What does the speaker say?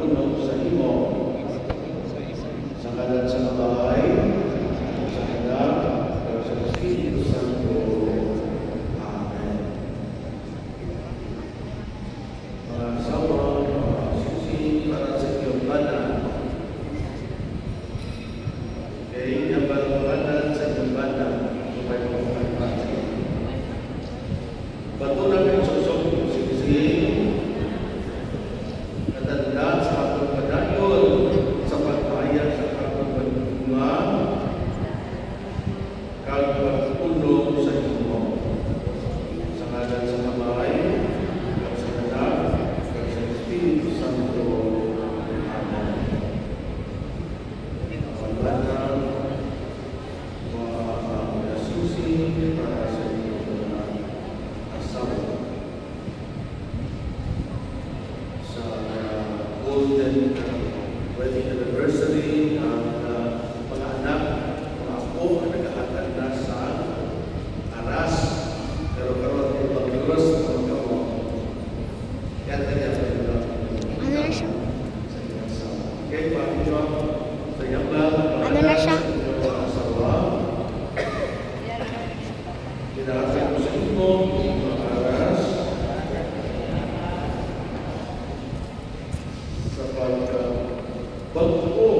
pagpuno sa imo. Sa ngalan sa Bahay, sa Anak, at sa Espiritu Santo. Amen. Mga asawa, mga susi, para sa iyong banan. Kaya inyabal-banan sa iyong banan, supaya magpapagpapag. Patulang ang susok sisi, katanda sa atong padayon sa pagpahayag sa atong pagpunga, kag pagpuno sa imo. Sa ngalan sa Kamay, at sa Anak, at sa Espiritu Santo. Amen. Pagbanan, mga susi, para sa iyong asawa. Sa golden wedding anniversary ng mga anak, mga apo ang naghahatag na sa aras, pero karoon ay pag-iwas ng magkamo. Yan kaya sa iyong asawa. Okay, pag-iwa sa iyong asawa, kinahatag mo sa imo, mga aras, sa pagpuo